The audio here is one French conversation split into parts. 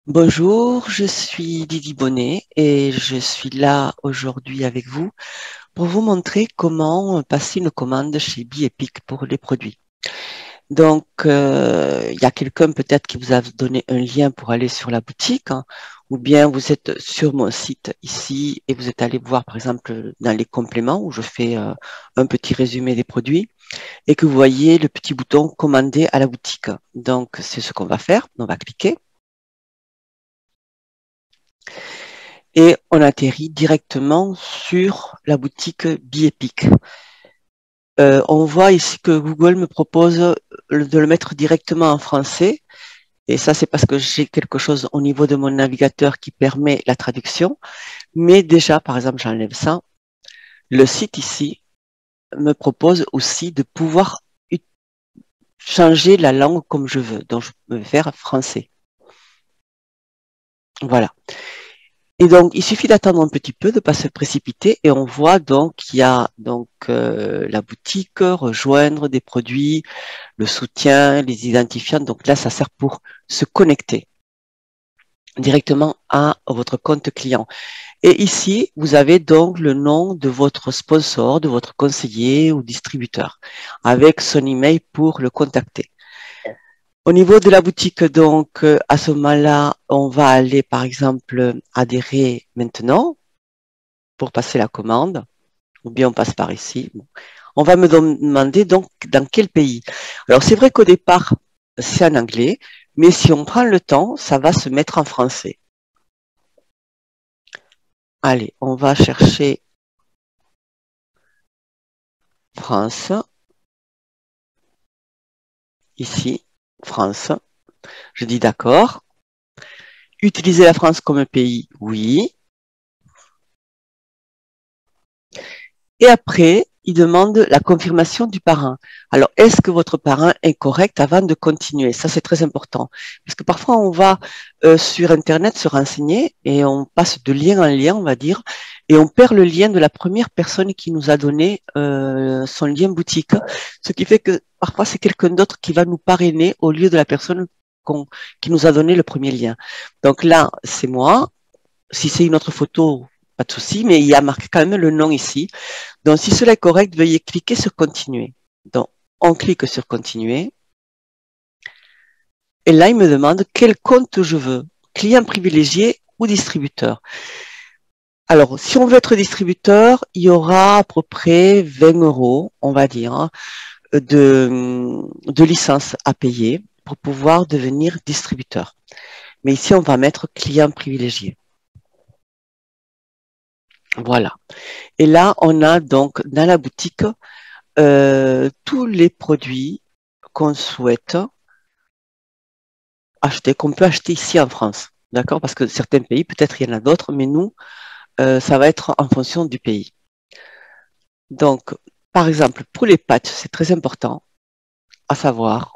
Bonjour, je suis Lydie Bonnet et je suis là aujourd'hui avec vous pour vous montrer comment passer une commande chez Biepic pour les produits. Donc, il y a quelqu'un peut-être qui vous a donné un lien pour aller sur la boutique, hein, ou bien vous êtes sur mon site ici et vous êtes allé voir par exemple dans les compléments où je fais un petit résumé des produits et que vous voyez le petit bouton commander à la boutique. Donc, c'est ce qu'on va faire. On va cliquer. Et on atterrit directement sur la boutique Biepic. On voit ici que Google me propose de le mettre directement en français. Et ça, c'est parce que j'ai quelque chose au niveau de mon navigateur qui permet la traduction. Mais déjà, par exemple, j'enlève ça. Le site ici me propose aussi de pouvoir changer la langue comme je veux. Donc, je peux faire français. Voilà. Et donc, il suffit d'attendre un petit peu, de ne pas se précipiter, et on voit donc qu'il y a donc la boutique, rejoindre des produits, le soutien, les identifiants. Donc là, ça sert pour se connecter directement à votre compte client. Et ici, vous avez donc le nom de votre sponsor, de votre conseiller ou distributeur, avec son email pour le contacter. Au niveau de la boutique, donc, à ce moment-là, on va aller, par exemple, adhérer maintenant pour passer la commande, ou bien on passe par ici. Bon. On va me demander donc dans quel pays. Alors, c'est vrai qu'au départ, c'est en anglais, mais si on prend le temps, ça va se mettre en français. Allez, on va chercher France, ici, France. Je dis d'accord. Utiliser la France comme pays, oui. Et après, il demande la confirmation du parrain. Alors, est-ce que votre parrain est correct avant de continuer? Ça, c'est très important. Parce que parfois, on va sur Internet se renseigner et on passe de lien en lien, on va dire, et on perd le lien de la première personne qui nous a donné son lien boutique. Ce qui fait que parfois, c'est quelqu'un d'autre qui va nous parrainer au lieu de la personne qui nous a donné le premier lien. Donc là, c'est moi. Si c'est une autre photo, pas de souci, mais il y a marqué quand même le nom ici. Donc, si cela est correct, veuillez cliquer sur continuer. Donc, on clique sur continuer. Et là, il me demande quel compte je veux, client privilégié ou distributeur. Alors, si on veut être distributeur, il y aura à peu près 20 euros, on va dire, hein, de licence à payer pour pouvoir devenir distributeur. Mais ici, on va mettre client privilégié. Voilà. Et là, on a donc dans la boutique tous les produits qu'on souhaite acheter, qu'on peut acheter ici en France. D'accord? Parce que certains pays, peut-être il y en a d'autres, mais nous, ça va être en fonction du pays. Donc, par exemple, pour les patchs, c'est très important à savoir.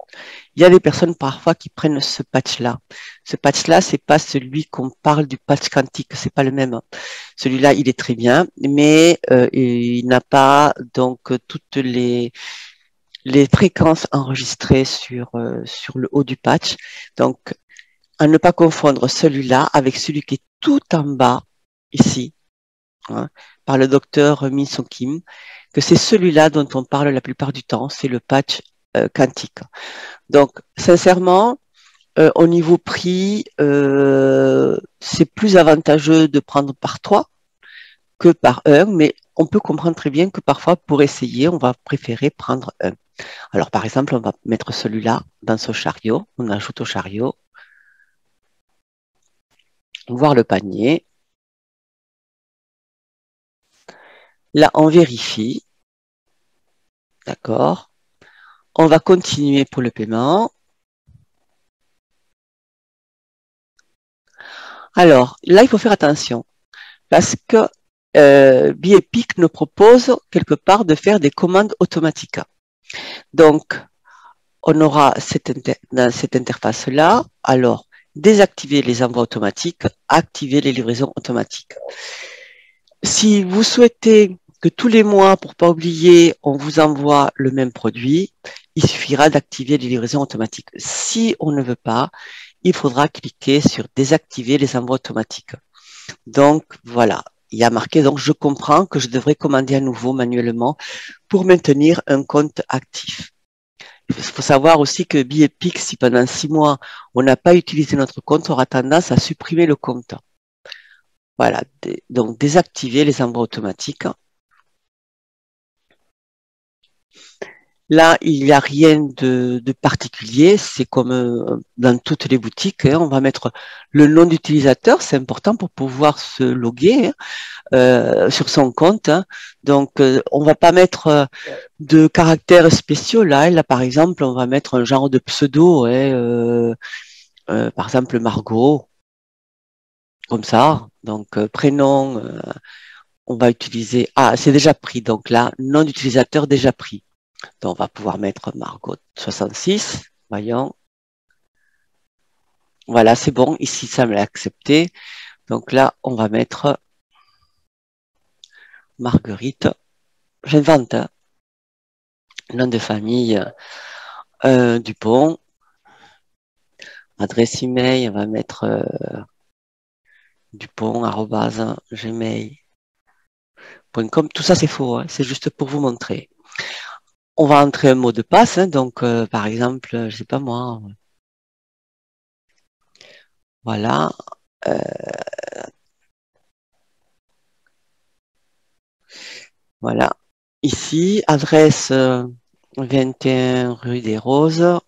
Il y a des personnes parfois qui prennent ce patch-là. Ce patch-là, c'est pas celui qu'on parle du patch quantique, c'est pas le même. Celui-là, il est très bien, mais il n'a pas donc toutes les fréquences enregistrées sur le haut du patch. Donc, à ne pas confondre celui-là avec celui qui est tout en bas, ici, hein, par le docteur Min Sung Kim, que c'est celui-là dont on parle la plupart du temps, c'est le patch quantique. Donc, sincèrement, au niveau prix, c'est plus avantageux de prendre par 3 que par un, mais on peut comprendre très bien que parfois, pour essayer, on va préférer prendre un. Alors, par exemple, on va mettre celui-là dans ce chariot, on ajoute au chariot, voir le panier. Là, on vérifie. D'accord. On va continuer pour le paiement. Alors, là, il faut faire attention parce que Biepic nous propose quelque part de faire des commandes automatiques. Donc, on aura dans cette interface-là, alors, désactiver les envois automatiques, activer les livraisons automatiques. Si vous souhaitez que tous les mois, pour pas oublier, on vous envoie le même produit, il suffira d'activer les livraisons automatiques. Si on ne veut pas, il faudra cliquer sur désactiver les envois automatiques. Donc, voilà. Il y a marqué, donc je comprends que je devrais commander à nouveau manuellement pour maintenir un compte actif. Il faut savoir aussi que BillPix, si pendant 6 mois, on n'a pas utilisé notre compte, on aura tendance à supprimer le compte. Voilà. Donc, désactiver les envois automatiques. Là, il n'y a rien de particulier. C'est comme dans toutes les boutiques. Hein, on va mettre le nom d'utilisateur. C'est important pour pouvoir se loguer, hein, sur son compte. Hein. Donc, on va pas mettre de caractères spéciaux. Là, par exemple, on va mettre un genre de pseudo. Hein, par exemple, Margot, comme ça. Donc, prénom, on va utiliser. Ah, c'est déjà pris. Donc là, nom d'utilisateur déjà pris. Donc, on va pouvoir mettre Margot 66. Voyons. Voilà, c'est bon. Ici, ça me l'a accepté. Donc là, on va mettre Marguerite. J'invente, hein. Nom de famille Dupont. Adresse email, on va mettre dupont@gmail.com. Tout ça, c'est faux. Hein. C'est juste pour vous montrer. On va entrer un mot de passe. Hein. Donc, par exemple, je sais pas moi. Voilà. Euh, voilà. Ici, adresse 21 rue des Roses.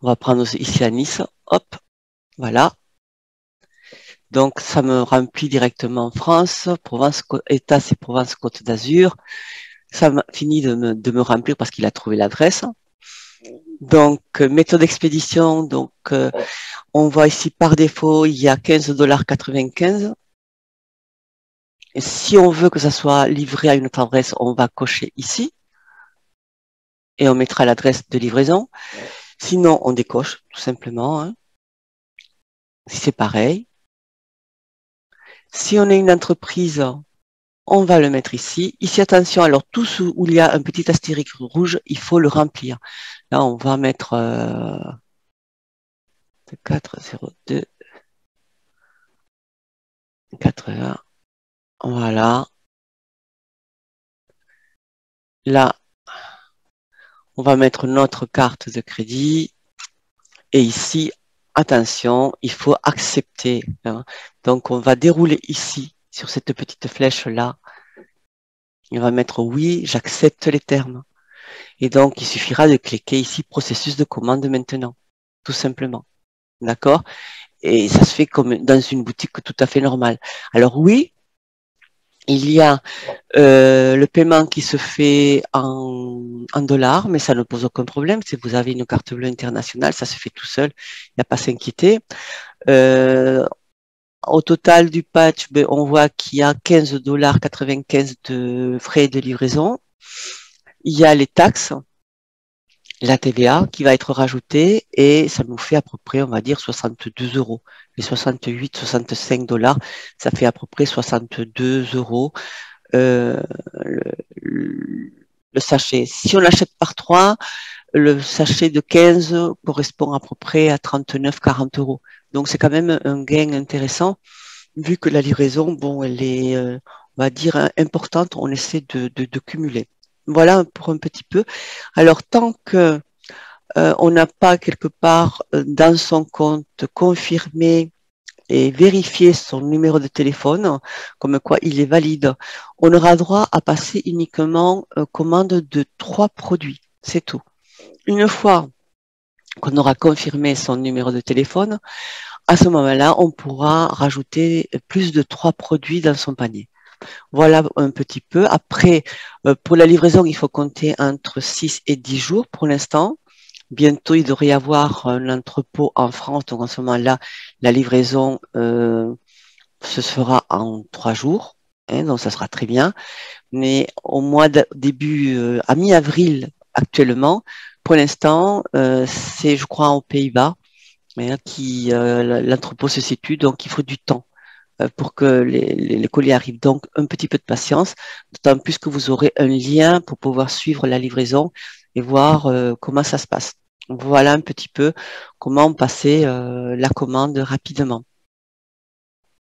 On va prendre ici à Nice. Hop. Voilà. Donc, ça me remplit directement France, Provence, État, c'est Provence-Côte d'Azur. Ça m'a fini de me remplir parce qu'il a trouvé l'adresse. Donc, méthode d'expédition. Donc, on voit ici par défaut, il y a 15,95 $. Et si on veut que ça soit livré à une autre adresse, on va cocher ici et on mettra l'adresse de livraison. Sinon, on décoche tout simplement. Hein. Si c'est pareil. Si on est une entreprise, on va le mettre ici. Ici, attention, alors tout où il y a un petit astérisque rouge, il faut le remplir. Là, on va mettre 402 80. Voilà. Là, on va mettre notre carte de crédit. Et ici, attention, il faut accepter. Hein. Donc, on va dérouler ici, sur cette petite flèche-là. On va mettre oui, j'accepte les termes. Et donc, il suffira de cliquer ici, processus de commande maintenant. Tout simplement. D'accord? Et ça se fait comme dans une boutique tout à fait normale. Alors oui, il y a le paiement qui se fait en dollars, mais ça ne pose aucun problème. Si vous avez une carte bleue internationale, ça se fait tout seul. Il n'y a pas à s'inquiéter. Au total du patch, ben, on voit qu'il y a 15,95 $ de frais de livraison. Il y a les taxes, la TVA qui va être rajoutée et ça nous fait à peu près, on va dire, 62 €. Les 68, 65 $, ça fait à peu près 62 € le, le sachet. Si on l'achète par 3, le sachet de 15 correspond à peu près à 39, 40 €. Donc c'est quand même un gain intéressant vu que la livraison, bon, elle est, on va dire, importante. On essaie de cumuler. Voilà pour un petit peu. Alors tant que on n'a pas quelque part dans son compte confirmé et vérifié son numéro de téléphone, comme quoi il est valide, on aura droit à passer uniquement commande de 3 produits. C'est tout. Une fois qu'on aura confirmé son numéro de téléphone, à ce moment-là, on pourra rajouter plus de 3 produits dans son panier. Voilà un petit peu. Après, pour la livraison, il faut compter entre 6 et 10 jours pour l'instant. Bientôt, il devrait y avoir un entrepôt en France. Donc, en ce moment-là, la livraison se fera en 3 jours. Hein, donc, ça sera très bien. Mais au mois de début, à mi-avril actuellement, pour l'instant, c'est, je crois, aux Pays-Bas, hein, qui l'entrepôt se situe. Donc, il faut du temps pour que les colis arrivent. Donc, un petit peu de patience, d'autant plus que vous aurez un lien pour pouvoir suivre la livraison et voir comment ça se passe. Voilà un petit peu comment passer la commande rapidement.